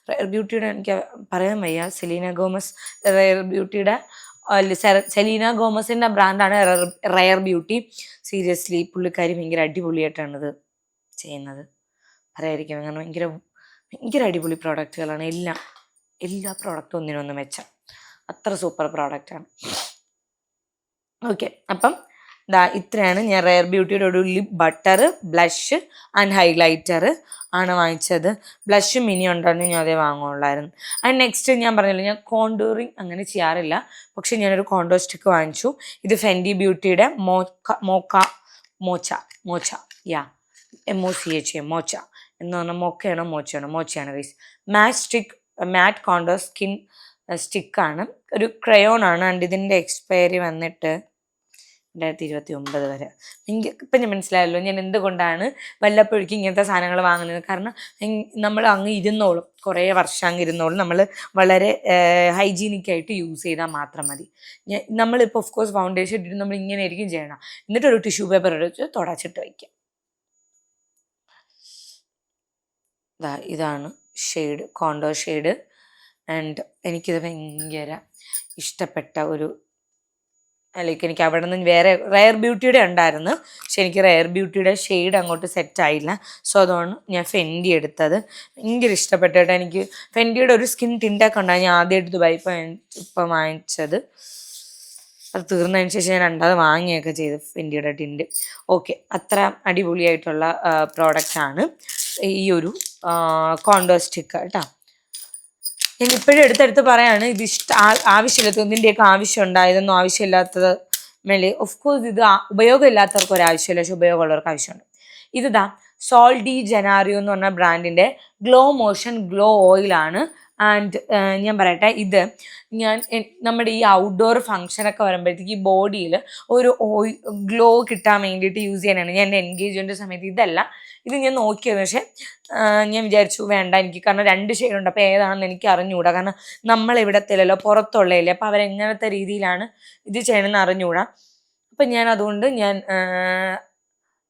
റയർ ബ്യൂട്ടിയുടെ എനിക്ക് പറയാൻ വയ്യ. സെലീന ഗോമസ് റയർ ബ്യൂട്ടിയുടെ സെലീന ഗോമസിൻ്റെ ബ്രാൻഡാണ് റയർ ബ്യൂട്ടി. സീരിയസ്ലി പുള്ളിക്കാരി ഭയങ്കര അടിപൊളിയായിട്ടാണിത് ചെയ്യുന്നത്. പറയാതിരിക്കുന്നത്. കാരണം ഭയങ്കര അടിപൊളി പ്രോഡക്റ്റുകളാണ് എല്ലാ പ്രോഡക്റ്റും ഒന്നിനൊന്നും മെച്ചം. അത്ര സൂപ്പർ പ്രോഡക്റ്റാണ്. ഓക്കെ, അപ്പം ഇത്രയാണ് ഞാൻ റയർ ബ്യൂട്ടിയുടെ ഒരു lip butter, blush and highlighter ആണ് വാങ്ങിച്ചത്. ബ്ലഷ് മിനി ഉണ്ടായിരുന്നു, ഞാൻ അതേ വാങ്ങുള്ളായിരുന്നു. ആൻഡ് നെക്സ്റ്റ് ഞാൻ പറഞ്ഞില്ല, ഞാൻ കോണ്ടൂറിങ് അങ്ങനെ ചെയ്യാറില്ല. പക്ഷെ ഞാനൊരു കോണ്ടോർ സ്റ്റിക്ക് വാങ്ങിച്ചു. ഇത് ഫെൻഡി ബ്യൂട്ടിയുടെ മോച്ച MOCH മോച്ച എന്ന് പറഞ്ഞാൽ മൊക്കയാണോ മോച്ചയാണ് ഗൈസ്. മാറ്റ് കോണ്ടോർ സ്കിൻ സ്റ്റിക്കാണ്. ഒരു ക്രയോൺ ആണ്. ആൻഡ് ഇതിൻ്റെ എക്സ്പയറി വന്നിട്ട് 2029 വരെ. ഇപ്പം ഞാൻ മനസ്സിലായല്ലോ ഞാൻ എന്തുകൊണ്ടാണ് വല്ലപ്പോഴേക്കും ഇങ്ങനത്തെ സാധനങ്ങൾ വാങ്ങുന്നത്. കാരണം നമ്മൾ അങ്ങ് ഇരുന്നോളും, കുറേ വർഷം അങ്ങ് ഇരുന്നോളും. നമ്മൾ വളരെ ഹൈജീനിക്കായിട്ട് യൂസ് ചെയ്താൽ മാത്രം മതി. നമ്മളിപ്പോൾ ഓഫ് കോഴ്സ് ഫൗണ്ടേഷൻ ഇട്ടിട്ട് നമ്മൾ ഇങ്ങനെ ആയിരിക്കും ചെയ്യണം. എന്നിട്ടൊരു ടിഷ്യൂ പേപ്പർ എടുത്ത് തുടച്ചിട്ട് വയ്ക്കാം. ഇതാണ് ഷെയ്ഡ്, കോണ്ടോർ ഷെയ്ഡ്. ആൻഡ് എനിക്കിത് ഭയങ്കര ഇഷ്ടപ്പെട്ട ഒരു ലൈക്ക് എനിക്ക് അവിടെ നിന്ന് വേറെ റെയർ ബ്യൂട്ടിയുടെ ഉണ്ടായിരുന്നു, പക്ഷെ എനിക്ക് റെയർ ബ്യൂട്ടിയുടെ ഷെയ്ഡ് അങ്ങോട്ട് സെറ്റായില്ല. സോ അതുകൊണ്ട് ഞാൻ ഫെൻഡി എടുത്തത്. ഭയങ്കര ഇഷ്ടപ്പെട്ടിട്ട് എനിക്ക് ഫെൻഡിയുടെ ഒരു സ്കിൻ ടിൻറ്റൊക്കെ ഉണ്ടായി, ഞാൻ ആദ്യമായിട്ട് ദുബായ് ഇപ്പം വാങ്ങിച്ചത്. അത് തീർന്നതിന് ശേഷം ഞാൻ രണ്ടാമത് വാങ്ങിയൊക്കെ ചെയ്തു ഫെൻഡിയുടെ ടിൻറ്റ്. ഓക്കെ, അത്ര അടിപൊളിയായിട്ടുള്ള പ്രോഡക്റ്റാണ് ഈ ഒരു കോണ്ടോർ സ്റ്റിക്കർ കേട്ടോ. ഞാൻ ഇപ്പോഴും എടുത്തെടുത്ത് പറയാണ്, ഇത് ആവശ്യമില്ലാത്ത ഇതിൻ്റെയൊക്കെ ആവശ്യം ഉണ്ടായതൊന്നും ആവശ്യമില്ലാത്തത് മേലെ. ഓഫ് കോഴ്സ് ഇത് ഉപയോഗമില്ലാത്തവർക്ക് ഒരാവശ്യമില്ല, പക്ഷെ ഉപയോഗമുള്ളവർക്ക് ആവശ്യമുണ്ട്. ഇതാ സോൾ ഡി ജനാറിയോ എന്ന് പറഞ്ഞ ബ്രാൻഡിൻ്റെ ഗ്ലോ മോഷൻ ഗ്ലോ ഓയിലാണ്. ആൻഡ് ഞാൻ പറയട്ടെ, ഇത് ഞാൻ നമ്മുടെ ഈ ഔട്ട്ഡോർ ഫങ്ഷനൊക്കെ വരുമ്പോഴത്തേക്ക് ഈ ബോഡിയിൽ ഒരു ഓയിൽ ഗ്ലോ കിട്ടാൻ വേണ്ടിയിട്ട് യൂസ് ചെയ്യാനാണ്. ഞാൻ എൻ്റെ എൻഗേജ്മെൻറ്റ് സമയത്ത് ഇത് ഞാൻ നോക്കിയത്, പക്ഷേ ഞാൻ വിചാരിച്ചു വേണ്ട എനിക്ക്, കാരണം 2 ഷെയ്ഡുണ്ട്, അപ്പോൾ ഏതാണെന്ന് എനിക്ക് അറിഞ്ഞുകൂടാ. കാരണം നമ്മളിവിടത്തില്ലല്ലോ, പുറത്തുള്ളതല്ലേ, അപ്പോൾ അവരെങ്ങനത്തെ രീതിയിലാണ് ഇത് ചെയ്യണമെന്ന് അറിഞ്ഞുകൂടാ. അപ്പം ഞാൻ അതുകൊണ്ട്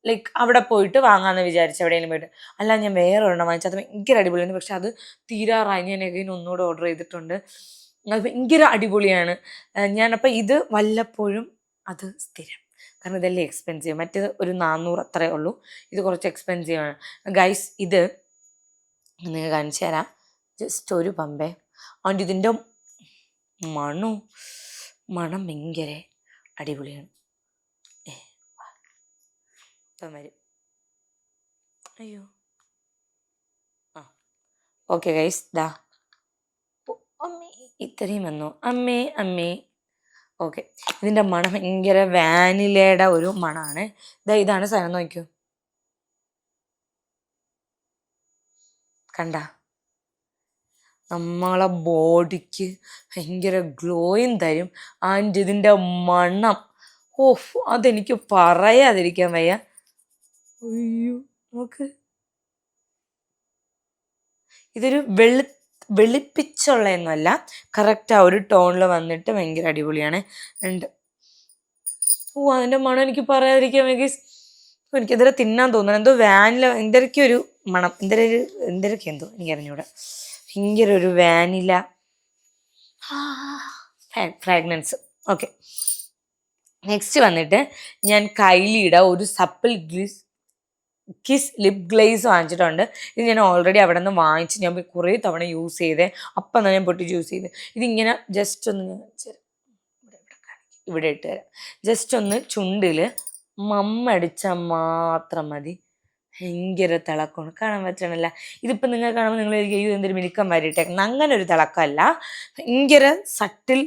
ലൈക്ക് അവിടെ പോയിട്ട് വാങ്ങാമെന്ന് വിചാരിച്ചു, എവിടെയെങ്കിലും പോയിട്ട്. അല്ല, ഞാൻ വേറെ ഒരെണ്ണം വാങ്ങിച്ചത്, അത് ഭയങ്കര അടിപൊളിയാണ്, പക്ഷെ അത് തീരാറായി. ഞാൻ എഗൈൻ ഒന്നുകൂടെ ഓർഡർ ചെയ്തിട്ടുണ്ട്, അത് ഭയങ്കര അടിപൊളിയാണ്. ഞാനപ്പോൾ ഇത് വല്ലപ്പോഴും അത് സ്ഥിരം, കാരണം ഇതെല്ലാം എക്സ്പെൻസീവ്. മറ്റേത് ഒരു 400 അത്രേ ഉള്ളൂ, ഇത് കുറച്ച് എക്സ്പെൻസീവാണ് ഗൈസ്. ഇത് നിങ്ങൾ കാണിച്ചു തരാം, ജസ്റ്റ് ഒരു പമ്പേ. അതുകൊണ്ട് ഇതിൻ്റെ മണം ഭയങ്കര അടിപൊളിയാണ്. ഇപ്പം വരും. അയ്യോ, ഓക്കെ ഗൈസ്, ദാ അമ്മേ ഇത്രയും വന്നു, അമ്മേ. ഓക്കെ, ഇതിൻ്റെ മണം ഭയങ്കര വാനിലയുടെ ഒരു മണമാണ്. ഇതാണ് സാധനം, നോക്കൂ, കണ്ട, നമ്മളെ ബോഡിക്ക് ഭയങ്കര ഗ്ലോയും തരും. ആൻഡ് ഇതിൻ്റെ മണം, ഓഫ്, അതെനിക്ക് പറയാതിരിക്കാൻ വയ്യ. അയ്യോ, നോക്ക്, ഇതൊരു വെളുപ്പിച്ചുള്ളതൊന്നുമല്ല, കറക്റ്റ് ആ ഒരു ടോണിൽ വന്നിട്ട് ഭയങ്കര അടിപൊളിയാണ്. ഉണ്ട്, അതിൻ്റെ മണം എനിക്ക് പറയാതിരിക്കാൻ വയ്യ. എനിക്കെതിരെ തിന്നാൻ തോന്നുന്നു, എന്തോ വാനില എന്തൊക്കെ ഒരു മണം, എന്തൊക്കെ എന്തോ എനിക്കറിഞ്ഞൂടെ, ഭയങ്കര ഒരു വാനില ഫ്രാഗ്രൻസ്. ഓക്കെ, നെക്സ്റ്റ് വന്നിട്ട് ഞാൻ കൈലിയുടെ ഒരു സപ്പിൾ കിസ് ലിപ് ഗ്ലേസ് വാങ്ങിച്ചിട്ടുണ്ട്. ഇത് ഞാൻ ഓൾറെഡി അവിടെ നിന്ന് വാങ്ങിച്ച് ഞാൻ കുറേ തവണ യൂസ് ചെയ്തേ, അപ്പം തന്നെ ഞാൻ പൊട്ടിച്ച് യൂസ് ചെയ്ത്. ഇതിങ്ങനെ ജസ്റ്റ് ഒന്ന് ഇവിടെ ഇട്ട് തരാം, ജസ്റ്റ് ഒന്ന് ചുണ്ടിൽ മമ്മടിച്ചാൽ മാത്രം മതി, ഭയങ്കര തിളക്കമാണ്, കാണാൻ പറ്റണല്ല. ഇതിപ്പോൾ നിങ്ങൾ കാണുമ്പോൾ നിങ്ങൾ എന്തൊരു മിനുക്കം വരിട്ടേക്കുന്നത്, അങ്ങനെ ഒരു തിളക്കമല്ല, ഭയങ്കര സട്ടിൽ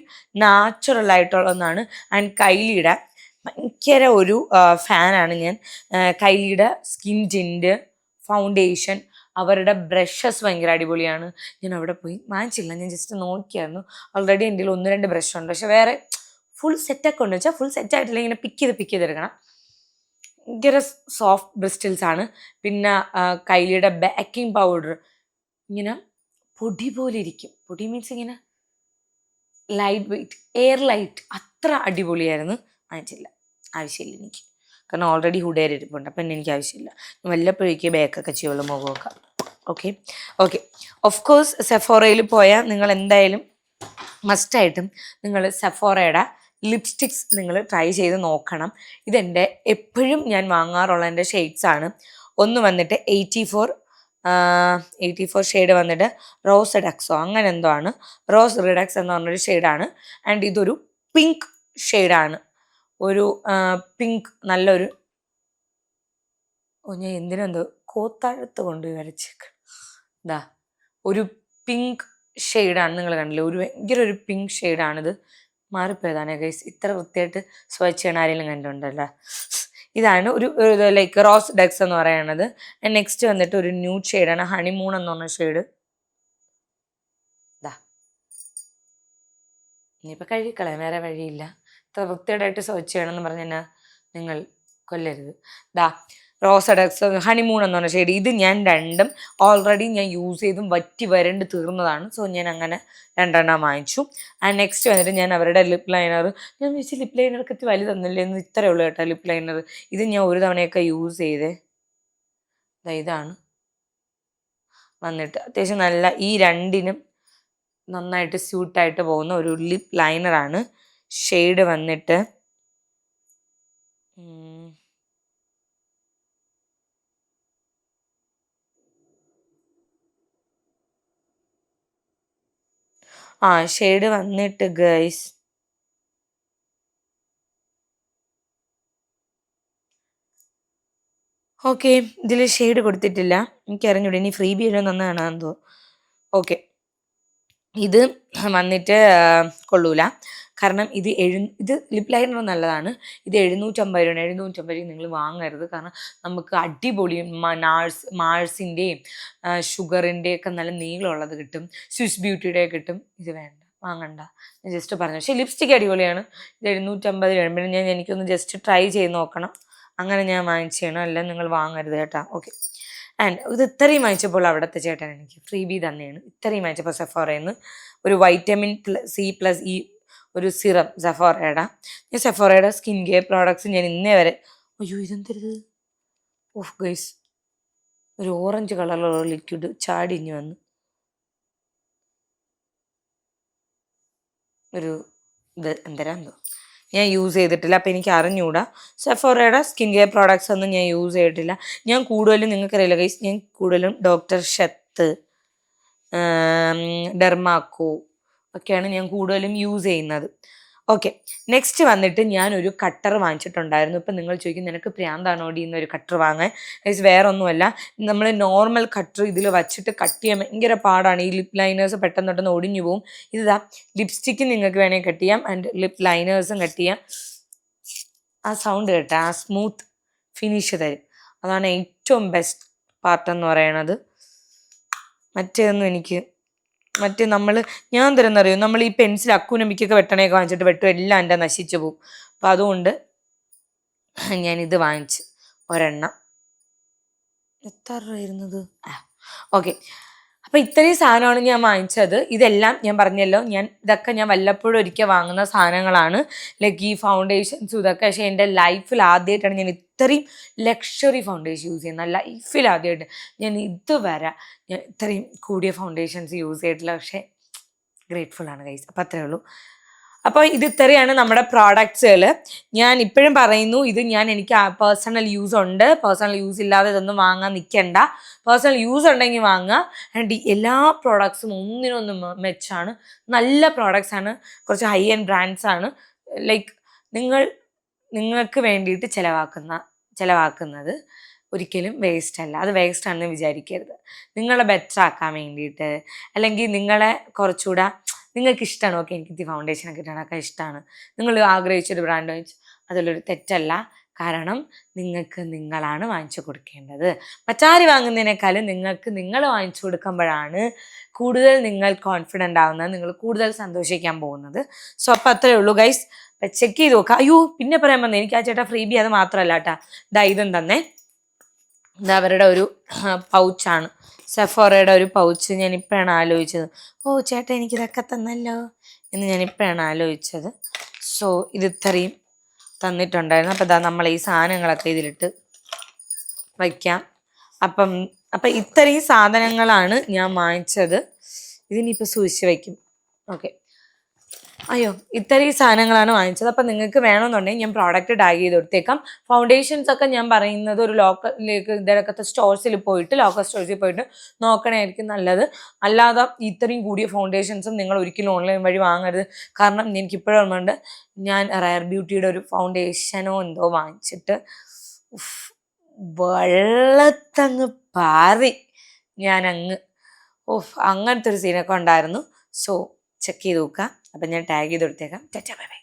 നാച്ചുറൽ ആയിട്ടുള്ള ഒന്നാണ്. ആൻഡ് കൈലിയുടെ ഭയങ്കര ഒരു ഫാനാണ് ഞാൻ. കൈലിയുടെ സ്കിൻ ടിൻറ്റ്, ഫൗണ്ടേഷൻ, അവരുടെ ബ്രഷസ് ഭയങ്കര അടിപൊളിയാണ്. ഞാൻ അവിടെ പോയി വാങ്ങിച്ചില്ല, ഞാൻ ജസ്റ്റ് നോക്കിയായിരുന്നു. ഓൾറെഡി എൻ്റെ 1-2 ബ്രഷ് ഉണ്ട്, പക്ഷെ വേറെ ഫുൾ സെറ്റൊക്കെ ഉണ്ട് വെച്ചാൽ ഫുൾ സെറ്റായിട്ടില്ല, ഇങ്ങനെ പിക്ക് ചെയ്തെടുക്കണം. ഭയങ്കര സോഫ്റ്റ് ബ്രിസ്റ്റിൽസ് ആണ്. പിന്നെ കൈലിയുടെ ബേക്കിംഗ് പൗഡർ ഇങ്ങനെ പൊടി പോലെ ഇരിക്കും, പൊടി മീൻസ് ഇങ്ങനെ ലൈറ്റ് വെയ്റ്റ്, എയർ ലൈറ്റ്, അത്ര അടിപൊളിയായിരുന്നു. വാങ്ങിച്ചില്ല, ആവശ്യമില്ല എനിക്ക്, കാരണം ഓൾറെഡി ഹുഡേർ ഇരിപ്പുണ്ട്, അപ്പം എനിക്ക് ആവശ്യമില്ല. വല്ലപ്പോഴേക്ക് ബേക്കൊക്കെ ചെയ്യുള്ളൂ, മുഖമൊക്കെ. ഓക്കെ, ഓഫ് കോഴ്സ് സെഫോറയിൽ പോയാൽ നിങ്ങൾ എന്തായാലും മസ്റ്റായിട്ടും നിങ്ങൾ സെഫോറയുടെ ലിപ്സ്റ്റിക്സ് നിങ്ങൾ ട്രൈ ചെയ്ത് നോക്കണം. ഇതെൻ്റെ എപ്പോഴും ഞാൻ വാങ്ങാറുള്ള എൻ്റെ ഷെയ്ഡ്സാണ്. ഒന്ന് വന്നിട്ട് 84 ഷെയ്ഡ് വന്നിട്ട് റോസ് റിഡക്സോ അങ്ങനെ എന്തോ ആണ്, റോസ് റിഡക്സ് എന്ന് പറഞ്ഞൊരു ഷെയ്ഡാണ്. ആൻഡ് ഇതൊരു പിങ്ക് ഷെയ്ഡാണ്, ഒരു പിങ്ക് നല്ലൊരു, ഞാൻ എന്തിനെന്തോ കോത്താഴത്ത് കൊണ്ട് വരച്ചേക്ക്, ഇതാ ഒരു പിങ്ക് ഷെയ്ഡാണ്, നിങ്ങൾ കണ്ടില്ലേ, ഒരു ഭയങ്കര ഒരു പിങ്ക് ഷെയ്ഡാണിത്. മാറിപ്പോയതാണ് ഗൈസ്, ഇത്ര വൃത്തിയായിട്ട് സ്വച്ച് ചെയ്യണ ആരെങ്കിലും കണ്ടിട്ടുണ്ടല്ലോ. ഇതാണ് ഒരു ലൈക്ക് റോസ് ഡെക്സ് എന്ന് പറയണത്. നെക്സ്റ്റ് വന്നിട്ട് ഒരു ന്യൂഡ് ഷെയ്ഡാണ്, ഹണിമൂൺ എന്ന് പറഞ്ഞ ഷെയ്ഡ്. ഇതാ, ഇനിയിപ്പോൾ കഴുകിക്കളയാം, വേറെ വഴിയില്ല. ഇത്ര വൃത്തിയോടായിട്ട് സ്വച്ച് ചെയ്യണമെന്ന് പറഞ്ഞാൽ നിങ്ങൾ കൊല്ലരുത്. ദാ റോസ് ഡെക്സ് ഹണിമൂൺ എന്ന് പറഞ്ഞ ഷെയ്ഡ്, ഇത് ഞാൻ രണ്ടും ഓൾറെഡി ഞാൻ യൂസ് ചെയ്തും വറ്റി വരണ്ട് തീർന്നതാണ്. സോ ഞാൻ അങ്ങനെ 2 വാങ്ങിച്ചു. ആൻഡ് നെക്സ്റ്റ് വന്നിട്ട് ഞാൻ അവരുടെ ലിപ് ലൈനർ, ഞാൻ വിളിച്ച് ലിപ് ലൈനറൊക്കെ വലുതൊന്നുമില്ലേ എന്ന്, ഇത്രയേ ഉള്ളൂ കേട്ടോ ലിപ് ലൈനർ. ഇത് ഞാൻ ഒരു തവണയൊക്കെ യൂസ് ചെയ്തേ. ഇതാണ് വന്നിട്ട് അത്യാവശ്യം നല്ല, ഈ രണ്ടിനും നന്നായിട്ട് സ്യൂട്ടായിട്ട് പോകുന്ന ഒരു ലിപ് ലൈനറാണ്. ഷെയ്ഡ് വന്നിട്ട് ഉം. ആ ഷെയ്ഡ് വന്നിട്ട് ഗൈസ്, ഓക്കെ, ഇതിൽ ഷെയ്ഡ് കൊടുത്തിട്ടില്ല. എനിക്കറിഞ്ഞൂടെ ഇനി ഫ്രീ ബി വല്ലതും തന്നതാണോ എന്തോ. ഓക്കെ, ഇത് വന്നിട്ട് കൊള്ളൂല. കാരണം ഇത് ലിപ് ലൈനർ നല്ലതാണ്. ഇത് 750 രൂപയാണ്. 750 നിങ്ങൾ വാങ്ങരുത്. കാരണം നമുക്ക് അടിപൊളി മാൾസിൻ്റെയും ഷുഗറിൻ്റെ ഒക്കെ നല്ല നീളമുള്ളത് കിട്ടും. സ്വിസ് ബ്യൂട്ടിയുടെ കിട്ടും. ഇത് വേണ്ട, വാങ്ങണ്ട. ഞാൻ ജസ്റ്റ് പറഞ്ഞു. പക്ഷേ ലിപ്സ്റ്റിക് അടിപൊളിയാണ്. ഇത് 750 രൂപ. എനിക്കൊന്ന് ജസ്റ്റ് ട്രൈ ചെയ്ത് നോക്കണം. അങ്ങനെ ഞാൻ വാങ്ങിച്ചാണ്. അല്ല നിങ്ങൾ വാങ്ങരുത് കേട്ടോ. ഓക്കെ. ആൻഡ് ഇത് ഇത്രയും വാങ്ങിച്ചപ്പോൾ അവിടുത്തെ ചേട്ടൻ എനിക്ക് ഫ്രീ ബി തന്നെയാണ്. ഇത്രയും വാങ്ങിച്ചപ്പോൾ സെഫോറയിൽ ഒരു വൈറ്റമിൻ C+E ഒരു സിറം സെഫോറയുടെ. ഞാൻ സെഫോറയുടെ സ്കിൻ കെയർ പ്രോഡക്ട്സ് ഞാൻ ഇന്നേ വരെ, അയ്യോ ഇതെന്തരുത്, ഓഫ് ഗൈസ്, ഒരു ഓറഞ്ച് കളറിലുള്ള ലിക്വിഡ് ചാടിഞ്ഞു വന്ന് ഒരു ഇത് എന്തോ ഞാൻ യൂസ് ചെയ്തിട്ടില്ല. അപ്പോൾ എനിക്ക് അറിഞ്ഞുകൂടാ. സെഫോറയുടെ സ്കിൻ കെയർ പ്രോഡക്ട്സ് ഒന്നും ഞാൻ യൂസ് ചെയ്തിട്ടില്ല. ഞാൻ കൂടുതലും, നിങ്ങൾക്കറിയില്ല ഗൈസ്, ഞാൻ കൂടുതലും ഡോക്ടർ ഷെത്ത്, ഡെർമാക്കോ ഒക്കെയാണ് ഞാൻ കൂടുതലും യൂസ് ചെയ്യുന്നത്. ഓക്കെ, നെക്സ്റ്റ് വന്നിട്ട് ഞാനൊരു കട്ടർ വാങ്ങിച്ചിട്ടുണ്ടായിരുന്നു. ഇപ്പം നിങ്ങൾ ചോദിക്കും നിനക്ക് പ്രാന്താണോ ഓടിയുന്ന ഒരു കട്ടർ വാങ്ങാൻ. ഗൈസ് വേറെ ഒന്നുമല്ല, നമ്മൾ നോർമൽ കട്ടർ ഇതിൽ വച്ചിട്ട് കട്ട് ചെയ്യാൻ ഭയങ്കര പാടാണ്. ഈ ലിപ് ലൈനേഴ്സ് പെട്ടെന്ന് ഒടിഞ്ഞു പോവും. ഇതാ ലിപ്സ്റ്റിക്ക് നിങ്ങൾക്ക് വേണമെങ്കിൽ കട്ട് ചെയ്യാം, ആൻഡ് ലിപ് ലൈനേഴ്സും കട്ട് ചെയ്യാം. ആ സൗണ്ട് കേട്ടോ, ആ സ്മൂത്ത് ഫിനിഷ് തരും. അതാണ് ഏറ്റവും ബെസ്റ്റ് പാർട്ട് എന്ന് പറയണത്. മറ്റേതൊന്നും എനിക്ക് ഞാൻ തരുന്നറിയോ, നമ്മൾ ഈ പെൻസിൽ അക്കൂനമ്പിക്കൊക്കെ വെട്ടണയൊക്കെ വാങ്ങിച്ചിട്ട് വെട്ടും, എല്ലാം എൻ്റെ നശിച്ചു പോവും. അപ്പം അതുകൊണ്ട് ഞാനിത് വാങ്ങിച്ച് ഒരെണ്ണം. എത്ര രൂപയായിരുന്നത്? ഓക്കെ, അപ്പം ഇത്രയും സാധനമാണ് ഞാൻ വാങ്ങിച്ചത്. ഇതെല്ലാം ഞാൻ പറഞ്ഞല്ലോ, ഇതൊക്കെ ഞാൻ വല്ലപ്പോഴും ഒരിക്കൽ വാങ്ങുന്ന സാധനങ്ങളാണ്. ലൈക്ക് ഈ ഫൗണ്ടേഷൻസും ഇതൊക്കെ. പക്ഷേ എൻ്റെ ലൈഫിൽ ആദ്യമായിട്ടാണ് ഞാൻ ഇത്രയും ലക്ഷറി ഫൗണ്ടേഷൻ യൂസ് ചെയ്യുന്നത്. ലൈഫിൽ ആദ്യമായിട്ട്. ഞാൻ ഇത്രയും കൂടിയ ഫൗണ്ടേഷൻസ് യൂസ് ചെയ്തിട്ടില്ല. പക്ഷേ ഗ്രേറ്റ്ഫുൾ ആണ് ഗൈസ്. അപ്പം അത്രേ ഉള്ളൂ. അപ്പോൾ ഇത് ഇത്രയാണ് നമ്മുടെ പ്രോഡക്ട്സുകൾ. ഞാൻ ഇപ്പോഴും പറയുന്നു, ഇത് എനിക്ക് പേഴ്സണൽ യൂസ് ഉണ്ട്. പേഴ്സണൽ യൂസ് ഇല്ലാതെ ഇതൊന്നും വാങ്ങാൻ നിൽക്കണ്ട. പേഴ്സണൽ യൂസ് ഉണ്ടെങ്കിൽ വാങ്ങുക. ആൻഡ് എല്ലാ പ്രോഡക്ട്സും ഒന്നിനൊന്നും മെച്ചാണ്. നല്ല പ്രോഡക്ട്സ് ആണ്. കുറച്ച് ഹൈ എൻഡ് ബ്രാൻഡ്സ് ആണ്. ലൈക്ക് നിങ്ങൾക്ക് വേണ്ടിയിട്ട് ചിലവാക്കുന്നത് ഒരിക്കലും വേസ്റ്റ് അല്ല. അത് വേസ്റ്റ് ആണെന്ന് വിചാരിക്കരുത്. നിങ്ങളെ ബെറ്റർ ആക്കാൻ വേണ്ടിയിട്ട്, അല്ലെങ്കിൽ നിങ്ങളെ കുറച്ചുകൂടെ നിങ്ങൾക്ക് ഇഷ്ടമാണ്. ഓക്കെ, എനിക്ക് ഫൗണ്ടേഷനൊക്കെ ഇട്ടാനൊക്കെ ഇഷ്ടമാണ്, നിങ്ങൾ ആഗ്രഹിച്ചൊരു ബ്രാൻഡ് വാങ്ങിച്ചു, അതിലൊരു തെറ്റല്ല. കാരണം നിങ്ങളാണ് വാങ്ങിച്ചു കൊടുക്കേണ്ടത്. മറ്റാര് വാങ്ങുന്നതിനേക്കാളും നിങ്ങൾ വാങ്ങിച്ചു കൊടുക്കുമ്പോഴാണ് കൂടുതൽ നിങ്ങൾ കോൺഫിഡൻ്റ് ആവുന്നത്, നിങ്ങൾ കൂടുതൽ സന്തോഷിക്കാൻ പോകുന്നത്. സോ അപ്പം അത്രയേ ഉള്ളൂ ഗൈസ്. ചെക്ക് ചെയ്ത് നോക്കാം. അയ്യോ, പിന്നെ പറയാൻ വന്നത്, എനിക്ക് ആ ചേട്ടാ ഫ്രീ ബി അത് മാത്രമല്ല കേട്ടാ, ഇതും തന്നെ. ഇത് അവരുടെ ഒരു പൗച്ചാണ്, സെഫോറയുടെ ഒരു പൗച്ച്. ഞാനിപ്പോഴാണ് ആലോചിച്ചത്, ഓ ചേട്ടാ എനിക്കിതൊക്കെ തന്നല്ലോ എന്ന് ഞാനിപ്പോഴാണ് ആലോചിച്ചത്. സോ ഇത് ഇത്രയും തന്നിട്ടുണ്ടായിരുന്നു. അപ്പം നമ്മൾ ഈ സാധനങ്ങളൊക്കെ ഇതിലിട്ട് വയ്ക്കാം. അപ്പം ഇത്രയും സാധനങ്ങളാണ് ഞാൻ വാങ്ങിച്ചത്. ഇതിനിപ്പോൾ സൂക്ഷിച്ച് വയ്ക്കും. ഓക്കെ, അയ്യോ, ഇത്രയും സാധനങ്ങളാണ് വാങ്ങിച്ചത്. അപ്പം നിങ്ങൾക്ക് വേണമെന്നുണ്ടെങ്കിൽ ഞാൻ പ്രോഡക്റ്റ് ടാഗ് ചെയ്ത് കൊടുത്തേക്കാം. ഫൗണ്ടേഷൻസ് ഒക്കെ ഞാൻ പറയുന്നത് ഒരു ലോക്കൽ സ്റ്റോഴ്സിൽ പോയിട്ട്, ലോക്കൽ സ്റ്റോഴ്സിൽ പോയിട്ട് നോക്കണമായിരിക്കും നല്ലത്. അല്ലാതെ ഇത്രയും കൂടിയ ഫൗണ്ടേഷൻസും നിങ്ങൾ ഒരിക്കലും ഓൺലൈൻ വഴി വാങ്ങരുത്. കാരണം എനിക്കിപ്പോഴും ഓർമ്മയുണ്ട്, ഞാൻ റയർ ബ്യൂട്ടിയുടെ ഒരു ഫൗണ്ടേഷനോ എന്തോ വാങ്ങിച്ചിട്ട് വെള്ളത്തങ്ങ് പാറി ഞാനങ്ങ് അങ്ങനത്തെ ഒരു സീനൊക്കെ ഉണ്ടായിരുന്നു. സോ ചെക്ക് ചെയ്ത് നോക്കുക. അപ്പം ഞാൻ ടാഗ് ചെയ്ത് കൊടുത്തേക്കാം. Bye bye.